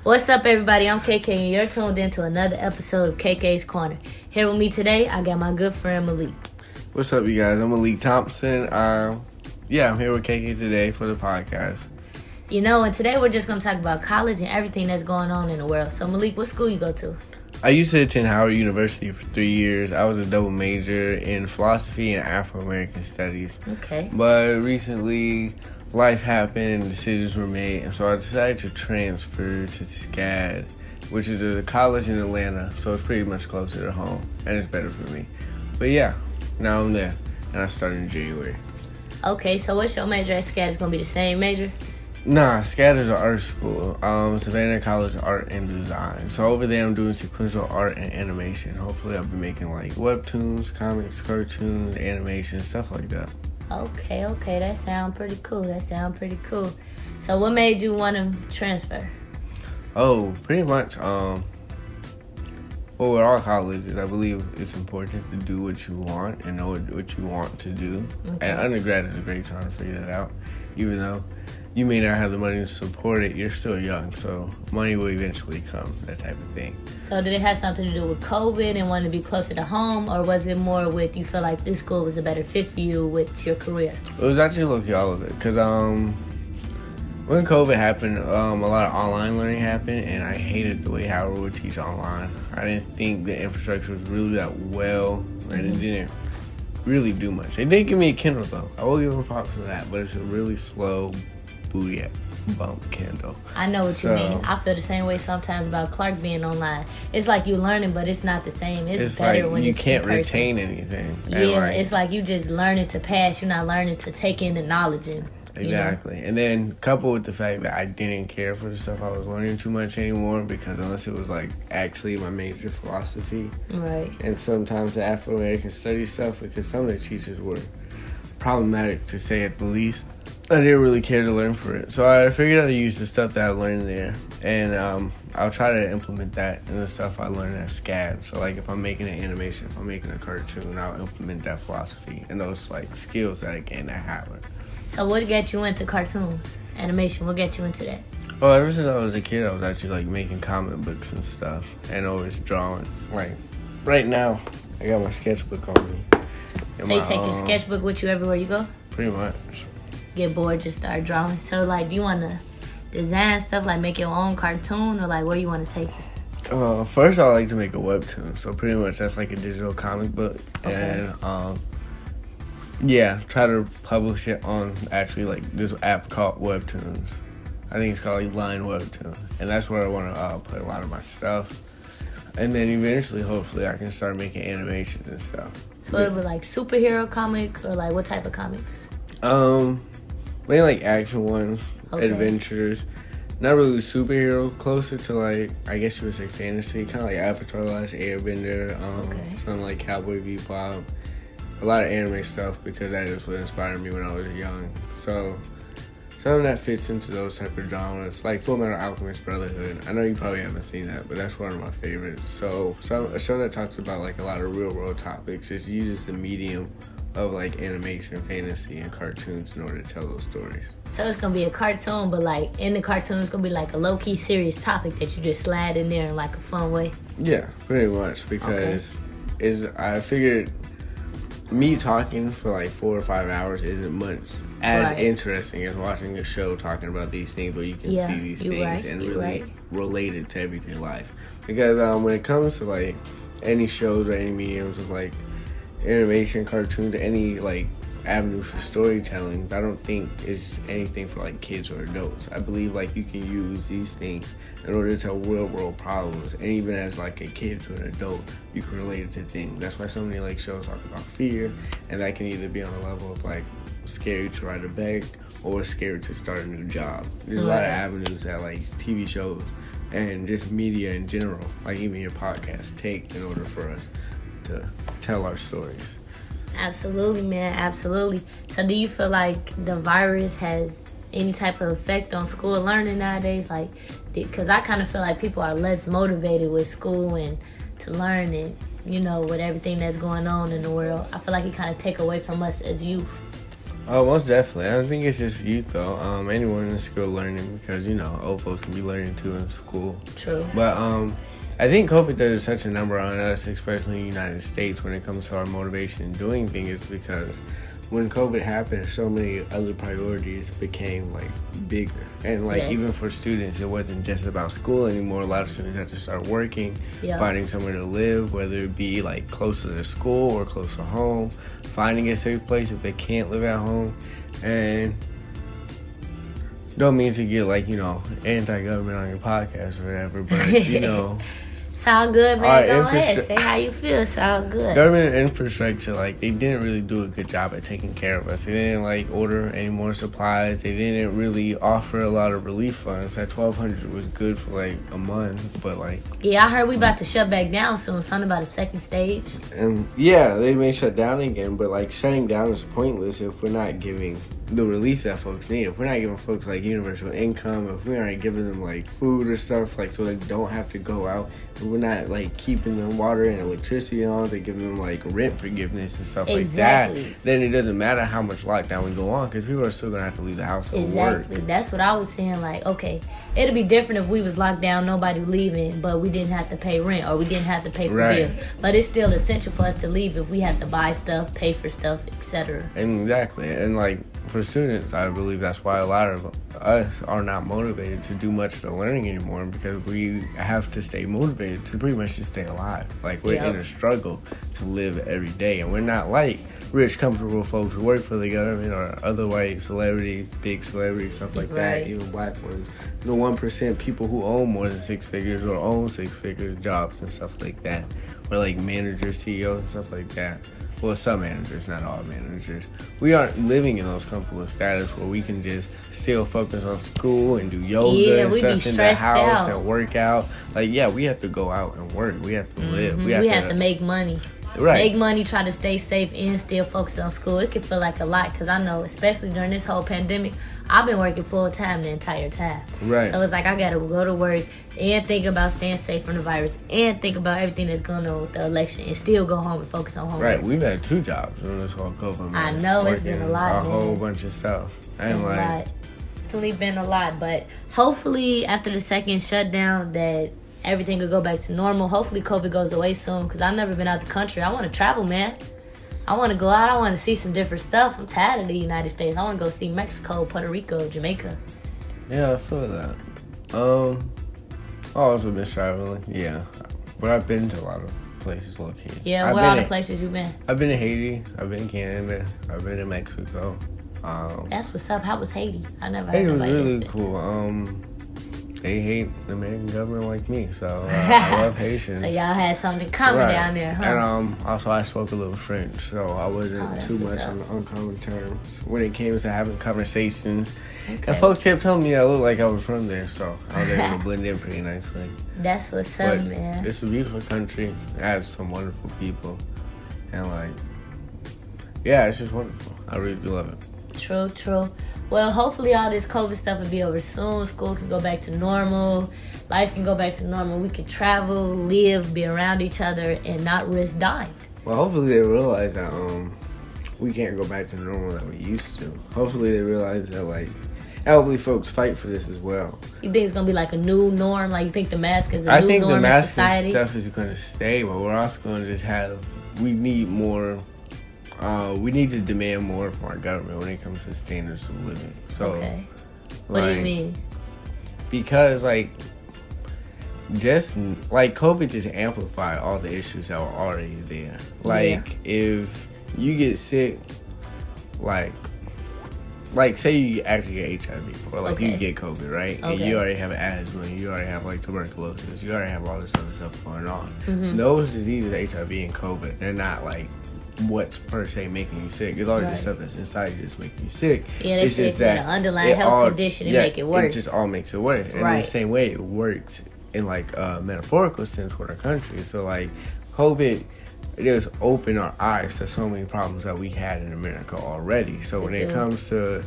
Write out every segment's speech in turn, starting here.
What's up, everybody? I'm KK, and you're tuned into another episode of KK's Corner. Here with me today, I got my good friend Malik. What's up, you guys? I'm Malik Thompson. I'm here with KK today for the podcast. And today we're just going to talk about college and everything that's going on in the world. So, Malik, what school you go to? I used to attend Howard University for 3 years. I was a double major in philosophy and Afro-American studies. Okay. But recently, life happened and decisions were made, and so I decided to transfer to SCAD, which is a college in Atlanta, so it's pretty much closer to home, and it's better for me. But yeah, now I'm there, and I started in January. Okay, so what's your major at SCAD? Is going to be the same major? Nah, SCAD is an art school, Savannah College of Art and Design. So over there I'm doing sequential art and animation. Hopefully I'll be making like webtoons, comics, cartoons, animation, stuff like that. Okay, that sounds pretty cool. So what made you want to transfer? Oh, pretty much, well, with all colleges, I believe it's important to do what you want and know what you want to do. Okay. And undergrad is a great time to figure that out, even though you may not have the money to support it. You're still young, so money will eventually come, that type of thing. So did it have something to do with COVID and wanting to be closer to home, or was it more with you feel like this school was a better fit for you with your career? It was actually low-key all of it, because when COVID happened, a lot of online learning happened, and I hated the way Howard would teach online. I didn't think the infrastructure was really that well, and it didn't really do much. They did give me a Kindle, though. I will give them props for that, but it's a really slow booty bump Kindle. I know what you mean. I feel the same way sometimes about Clark being online. It's like you learning, but it's not the same. It's better like when you it's can't in person. retain anything. Yeah, it's like you just learning to pass. You're not learning to take in the knowledge. Exactly. And then coupled with the fact that I didn't care for the stuff I was learning too much anymore, because unless it was like actually my major philosophy. Right. And sometimes the Afro-American studies stuff, because some of the teachers were problematic to say at the least. I didn't really care to learn for it. So I figured I'd use the stuff that I learned there, and I'll try to implement that in the stuff I learned at SCAD. So like if I'm making an animation, if I'm making a cartoon, I'll implement that philosophy and those like skills that I gained at Howard. So what got you into cartoons, animation? What got you into that? Well, ever since I was a kid, I was actually like making comic books and stuff, and always drawing. Like right now, I got my sketchbook on me. So you take your sketchbook with you everywhere you go? Pretty much. Get bored, just start drawing. So like, do you want to design stuff, like make your own cartoon, or like where you want to take it? First, I like to make a webtoon. So pretty much that's like a digital comic book, Okay. And try to publish it on actually like this app called Webtoons. I think it's called Line Webtoon, and that's where I want to put a lot of my stuff. And then eventually, hopefully, I can start making animations and stuff. So it was like superhero comic, or like what type of comics? Mainly like action ones, Okay. adventures. Not really superhero, closer to like, I guess you would say fantasy, kind of like Avatar: Last Airbender, something like Cowboy Bebop. A lot of anime stuff, because that is what inspired me when I was young. So something that fits into those type of genres, like Full Metal Alchemist Brotherhood. I know you probably haven't seen that, but that's one of my favorites. So a show that talks about like a lot of real world topics is uses the medium of like animation, fantasy, and cartoons in order to tell those stories. So it's gonna be a cartoon, but like in the cartoon, it's gonna be like a low key serious topic that you just slide in there in like a fun way. Yeah, pretty much, because I figured me talking for like 4 or 5 hours isn't much as interesting as watching a show talking about these things where you can see these things and really relate it to everyday life. Because when it comes to like any shows or any mediums of like animation, cartoons, any like avenue for storytelling, I don't think it's anything for like kids or adults. I believe like you can use these things in order to tell real world problems, and even as like a kid to an adult, you can relate it to things. That's why so many like shows talk about fear, and that can either be on a level of like scary to ride a bike or scary to start a new job. There's a lot of avenues that like TV shows and just media in general, like even your podcast, take in order for us to tell our stories. Absolutely, man. Absolutely. So do you feel like the virus has any type of effect on school learning nowadays? Like, because I kind of feel like people are less motivated with school and to learn it, with everything that's going on in the world. I feel like it kind of take away from us as youth. Oh, most definitely. I don't think it's just youth though. Anyone in school learning, because old folks can be learning too in school. True. But I think COVID does such a number on us, especially in the United States, when it comes to our motivation in doing things, because when COVID happened, so many other priorities became like bigger. And Yes. even for students, it wasn't just about school anymore. A lot of students had to start working, finding somewhere to live, whether it be like close to their school or close to home, finding a safe place if they can't live at home. And don't mean to get anti-government on your podcast or whatever, but Sound good, man. Go ahead. Say how you feel. Sound good. Government infrastructure, they didn't really do a good job at taking care of us. They didn't, order any more supplies. They didn't really offer a lot of relief funds. That $1,200 was good for, a month, but, Yeah, I heard we about to shut back down soon. Something about a second stage. And, yeah, they may shut down again, but, shutting down is pointless if we're not giving the relief that folks need. If we're not giving folks, universal income, if we aren't giving them, food or stuff, so they don't have to go out, if we're not, keeping them water and electricity on, they're giving them, rent forgiveness and stuff like that, then it doesn't matter how much lockdown we go on, because people are still going to have to leave the house and work. Exactly. That's what I was saying, okay, it'll be different if we was locked down, nobody leaving, but we didn't have to pay rent, or we didn't have to pay for bills. But it's still essential for us to leave if we have to buy stuff, pay for stuff, etc. Exactly. And, for students, I believe that's why a lot of us are not motivated to do much of the learning anymore, because we have to stay motivated to pretty much just stay alive. We're in a struggle to live every day, and we're not like rich, comfortable folks who work for the government or other white celebrities, big celebrities, stuff like that, even black ones. The 1% people who own more than six figures or own six-figure jobs and stuff like that, or managers, CEOs, and stuff like that. Well, some managers, not all managers. We aren't living in those comfortable status where we can just still focus on school and do yoga and stuff in the house and work out. We have to go out and work. We have to live. We have to make money. Make money, try to stay safe, and still focus on school. It can feel like a lot, because I know, especially during this whole pandemic, I've been working full time the entire time. Right. So it's I got to go to work and think about staying safe from the virus and think about everything that's going on with the election and still go home and focus on homework. Right. We've had 2 jobs during this whole COVID. I know, it's been a lot, a whole bunch of stuff. It's been a lot. Definitely been a lot, but hopefully after the second shutdown that everything will go back to normal. Hopefully COVID goes away soon, because I've never been out the country. I want to travel, man. I want to go out. I want to see some different stuff. I'm tired of the United States. I want to go see Mexico, Puerto Rico, Jamaica. Yeah, I feel that. I also miss traveling. Yeah, but I've been to a lot of places located. Yeah, what all the places you been? I've been to Haiti. I've been to Canada. I've been to Mexico. That's what's up. How was Haiti? I never heard Haiti was nobody really cool. They hate the American government like me, so I love Haitians. So y'all had something common down there, huh? And also I spoke a little French, so I wasn't too much on the uncommon terms when it came to having conversations. Okay. And folks kept telling me I looked like I was from there, so I was able to blend in pretty nicely. That's what's up, man. It's a beautiful country. It has some wonderful people, and it's just wonderful. I really do love it. True. Well, hopefully all this COVID stuff will be over soon. School can go back to normal. Life can go back to normal. We can travel, live, be around each other, and not risk dying. Well, hopefully they realize that we can't go back to the normal that we used to. Hopefully they realize that, elderly folks fight for this as well. You think it's going to be a new norm? You think the mask is a new norm in society? I think the mask stuff is going to stay, but we're also going to just we need more... we need to demand more from our government when it comes to standards of living. So, okay. What do you mean? Because, COVID just amplified all the issues that were already there. If you get sick, say you actually get HIV, or you get COVID, right? Okay. And you already have asthma, and you already have tuberculosis, you already have all this other stuff going on. Mm-hmm. Those diseases, HIV and COVID, they're not what's per se making you sick. It's all the stuff that's inside you that's making you sick. Yeah, it's just that the underlying health condition and make it worse. It just all makes it worse. And in the same way, it works in a metaphorical sense for the country. So COVID just opened our eyes to so many problems that we had in America already. So when it comes to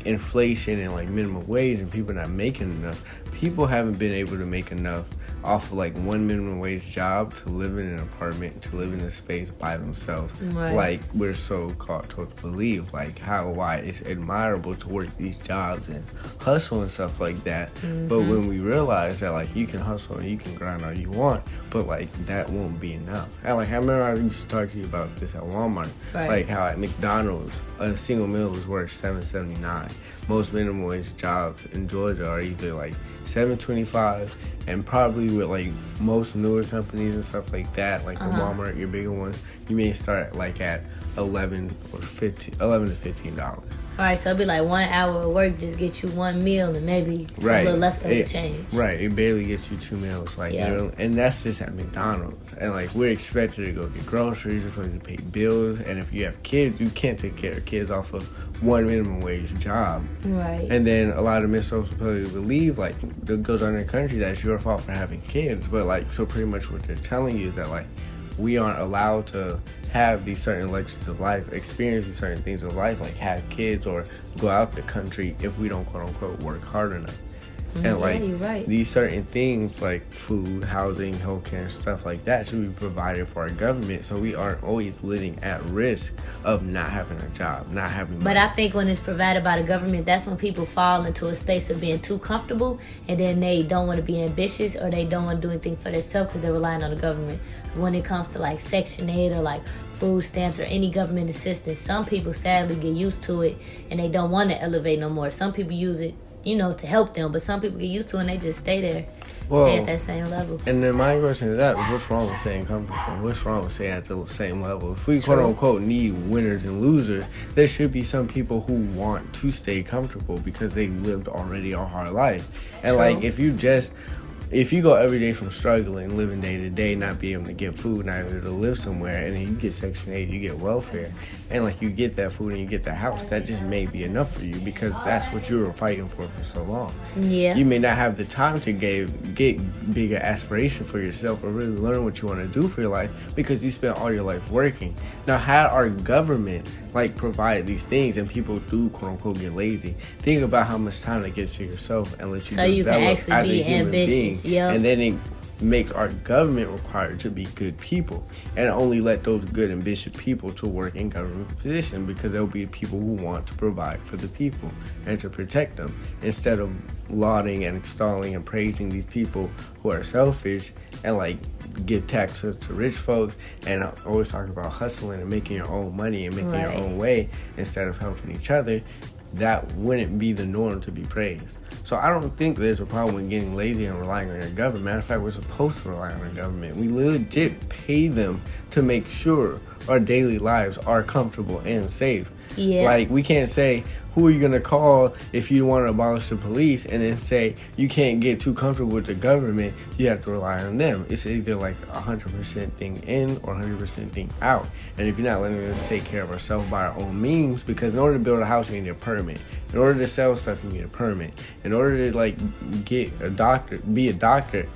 inflation and minimum wage and people not making enough, people haven't been able to make enough off of like one minimum wage job to live in an apartment, to live in a space by themselves. Right. Like we're so taught to believe, like why it's admirable to work these jobs and hustle and stuff like that. But when we realize that like you can hustle and you can grind all you want, but like that won't be enough. And like I remember I used to talk to you about this at Walmart, like how at McDonald's a single meal was worth $7.79. Most minimum wage jobs in Georgia are either like $7.25, and probably with like most newer companies and stuff like that, like the Walmart, your bigger ones, you may start like at $11 to $15. All right, so it'd be like 1 hour of work just get you one meal and maybe some little leftover change. Right, it barely gets you 2 meals, like you know, and that's just at McDonald's. And like we're expected to go get groceries, we're supposed to pay bills, and if you have kids, you can't take care of kids off of one minimum wage job. Right. And then a lot of missiles supposedly believe like it goes on in the country that it's your fault for having kids, but like so pretty much what they're telling you is that like we aren't allowed to have these certain lectures of life, experience these certain things of life, like have kids or go out the country if we don't quote unquote work hard enough. And like these certain things like food, housing, healthcare, and stuff like that should be provided for our government, so we aren't always living at risk of not having a job, not having money. But I think when it's provided by the government, that's when people fall into a space of being too comfortable, and then they don't want to be ambitious or they don't want to do anything for themselves because they're relying on the government. When it comes to like Section 8 or like food stamps or any government assistance, some people sadly get used to it and they don't want to elevate no more. Some people use it, you know, to help them, but some people get used to it and they just stay there, stay at that same level. And then my question to that is, what's wrong with staying comfortable? What's wrong with staying at the same level? If we quote unquote need winners and losers, there should be some people who want to stay comfortable because they lived already a hard life. And like if you go every day from struggling, living day to day, not being able to get food, not able to live somewhere, and then you get Section 8, you get welfare, and like you get that food and you get the house, that just may be enough for you because that's what you were fighting for so long. Yeah. You may not have the time to get bigger aspiration for yourself or really learn what you want to do for your life because you spent all your life working. Now, had our government like provide these things and people do quote unquote get lazy, think about how much time it gives to yourself and let you so you can actually be ambitious. Yeah. And then it makes our government required to be good people and only let those good ambitious people to work in government position because there'll be people who want to provide for the people and to protect them instead of lauding and extolling and praising these people who are selfish and like give taxes to rich folks and always talk about hustling and making your own money and making your own way instead of helping each other. That wouldn't be the norm to be praised. So I don't think there's a problem with getting lazy and relying on your government. Matter of fact, we're supposed to rely on our government. We legit pay them to make sure our daily lives are comfortable and safe. Yeah. Like, we can't say, who are you going to call if you want to abolish the police and then say you can't get too comfortable with the government, you have to rely on them. It's either like 100% thing in or 100% thing out. And if you're not letting us take care of ourselves by our own means, because in order to build a house, you need a permit. In order to sell stuff, you need a permit. In order to like get a doctor, be a doctor,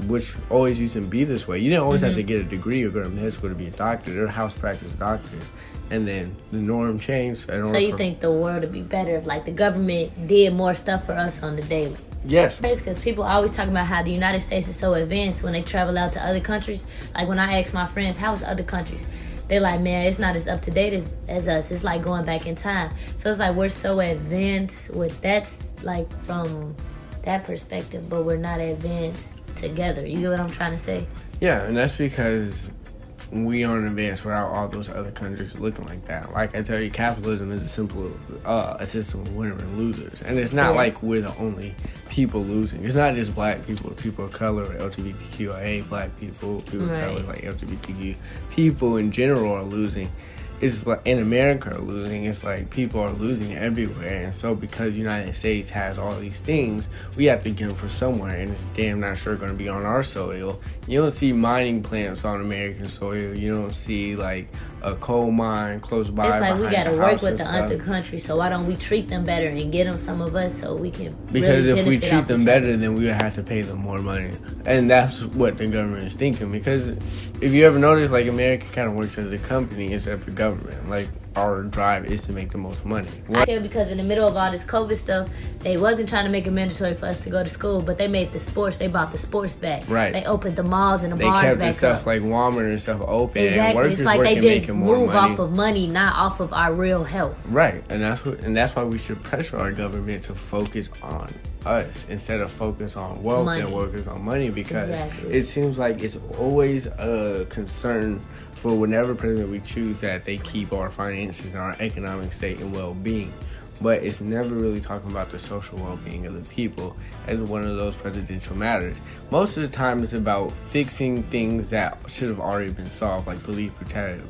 which always used to be this way. You didn't always have to get a degree or go to med school to be a doctor. They're house practice doctors. And then the norm changed. So you think the world would be better if like the government did more stuff for us on the daily? Yes. Because people always talk about how the United States is so advanced when they travel out to other countries. Like when I ask my friends, how's other countries? They're like, man, it's not as up to date as us. It's like going back in time. So it's like we're so advanced with that's like from that perspective, but we're not advanced together. You get what I'm trying to say? Yeah, and that's because we aren't advanced without all those other countries looking like that. Like I tell you, capitalism is a simple a system of winners and losers, and it's not like we're the only people losing. It's not just black people, people of color, LGBTQIA, black people, people of color, like LGBTQ people in general are losing. It's like in America are losing. It's like people are losing everywhere, and so because the United States has all these things, we have to get them from somewhere, and it's damn not sure going to be on our soil. You don't see mining plants on American soil. You don't see like a coal mine close by. It's like we got to work with the other country, so why don't we treat them better and get them some of us so we can? Because really if we treat them better, then we would have to pay them more money, and that's what the government is thinking. Because if you ever notice, like America kind of works as a company instead of a government. government. Like, our drive is to make the most money. I feel because in the middle of all this COVID stuff, they wasn't trying to make it mandatory for us to go to school, but they made the sports. They brought the sports back. Right. They opened the malls and the bars back up. They kept the stuff like Walmart and stuff open. Exactly. And workers it's like they just move money. off of money, not off of our real health. Right. And that's why we should pressure our government to focus on us instead of focus on wealth and workers on money, because it seems like it's always a concern for whenever president we choose that they keep our finances and our economic state and well-being. But it's never really talking about the social well-being of the people as one of those presidential matters. Most of the time it's about fixing things that should have already been solved, like police brutality.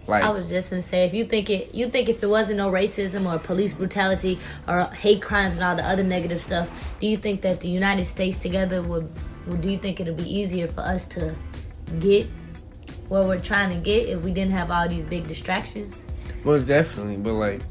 Like, I was just gonna say, if you think if it wasn't no racism or police brutality or hate crimes and all the other negative stuff, do you think that the United States together do you think it'd be easier for us to get where we're trying to get if we didn't have all these big distractions? Well, definitely, but like,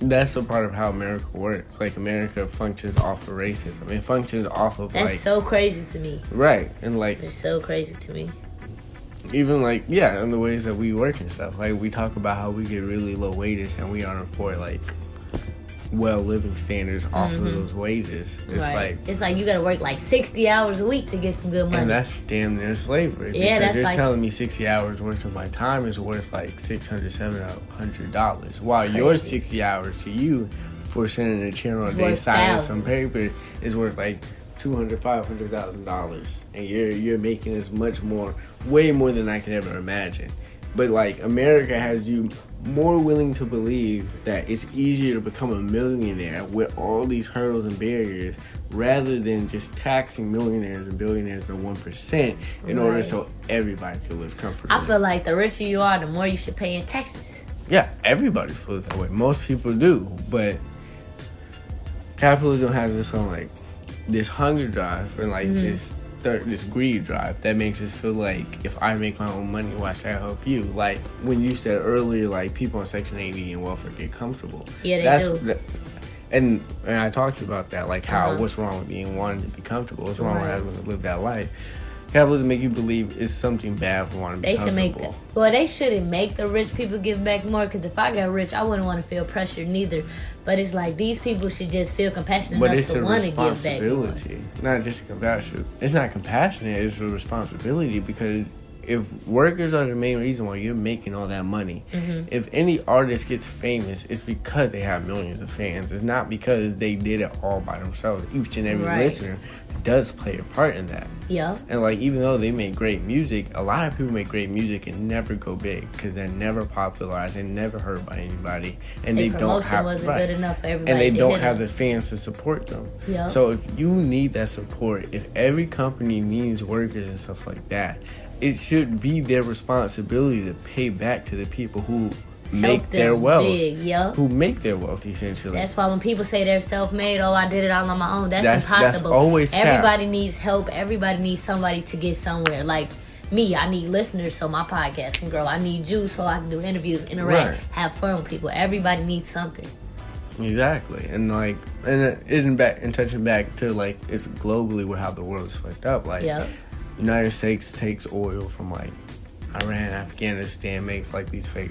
that's a part of how America works. Like, America functions off of racism. It functions off of that's so crazy to me. Right, and like, it's so crazy to me. Even like, yeah, in the ways that we work and stuff. Like, we talk about how we get really low wages and we aren't afford like well living standards off of those wages. It's like you gotta work like 60 hours a week to get some good money. And that's damn near slavery. Yeah, because you're like, telling me 60 hours worth of my time is worth like $600, $700, while your 60 hours to you for sending a channel a day signing some paper is worth like $200,000, $500,000, and you're making as much more, way more than I could ever imagine. But like, America has you more willing to believe that it's easier to become a millionaire with all these hurdles and barriers, rather than just taxing millionaires and billionaires to 1% in order so everybody can live comfortably. I feel like the richer you are, the more you should pay in taxes. Yeah, everybody feels that way. Most people do, but capitalism has this on like this hunger drive and like this greed drive that makes us feel like, if I make my own money, why should I help you? Like when you said earlier, like people on Section 80 and welfare get comfortable. Yeah, they do. And I talked to you about that, like how what's wrong with being wanting to be comfortable? What's wrong with having to live that life? Capitalism make you believe it's something bad for wanting to be comfortable. They shouldn't make the rich people give back more, because if I got rich, I wouldn't want to feel pressured neither. But it's like, these people should just feel compassionate enough to want to give back more. But it's a responsibility, not just compassion. It's not compassionate, it's a responsibility, because if workers are the main reason why you're making all that money, if any artist gets famous, it's because they have millions of fans. It's not because they did it all by themselves. Each and every listener does play a part in that. Yeah. And like, even though they make great music, a lot of people make great music and never go big because they're never popularized and never heard by anybody, and they don't have wasn't good enough for everybody, and they don't have the fans to support them. Yeah. So if you need that support, if every company needs workers and stuff like that, it should be their responsibility to pay back to the people who make their wealth. Who make their wealth, essentially. That's why when people say they're self-made, oh, I did it all on my own, that's impossible. That's always everybody needs help. Everybody needs somebody to get somewhere. Like me, I need listeners so my podcast can grow. I need you so I can do interviews, interact, have fun with people. Everybody needs something. Exactly. And like, and touching back to like, it's globally how the world is fucked up. Like, United States takes oil from like Iran, Afghanistan, makes like these fake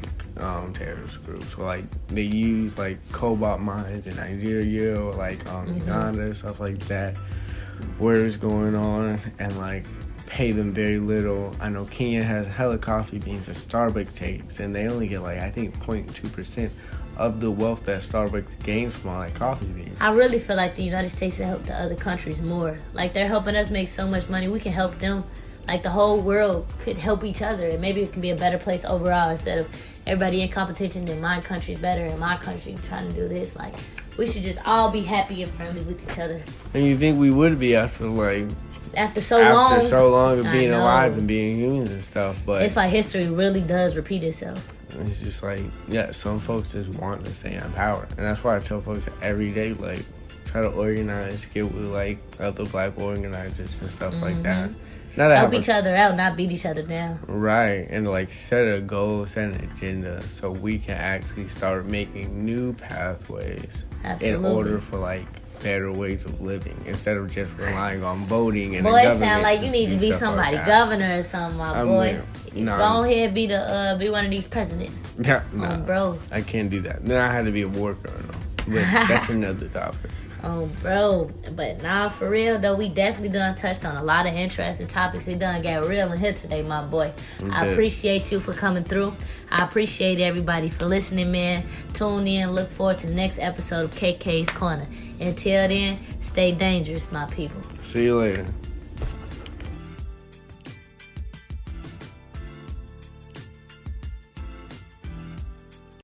terrorist groups. So like, they use like cobalt mines in Nigeria or like Uganda, stuff like that, where it's going on, and like pay them very little. I know Kenya has hella coffee beans that Starbucks takes, and they only get like, I think 0.2% of the wealth that Starbucks gains from all that coffee beans. I really feel like the United States should help the other countries more. Like, they're helping us make so much money, we can help them. Like, the whole world could help each other, and maybe it can be a better place overall, instead of everybody in competition and my country's better and my country trying to do this. Like, we should just all be happy and friendly with each other. And you think we would be after so long of being alive and being humans and stuff, but it's like history really does repeat itself. It's just like, some folks just want to stay in power, and that's why I tell folks every day, like, try to organize, get with like other black organizers and stuff like that. Help each other out, not beat each other down. Right, and like set a goal, set an agenda, so we can actually start making new pathways in order for like better ways of living instead of just relying on voting and boy, the it government. Sound like you need to be somebody governor or something, my boy. Go ahead, be one of these presidents. Yeah, no, bro. I can't do that. Then I had to be a war colonel, but that's another topic. Bro, but nah, for real though, we definitely done touched on a lot of interesting topics. We done got real in here today, my boy. I appreciate you for coming through. I appreciate everybody for listening, man. Tune in. Look forward to the next episode of KK's Corner. Until then, stay dangerous, my people. See you later.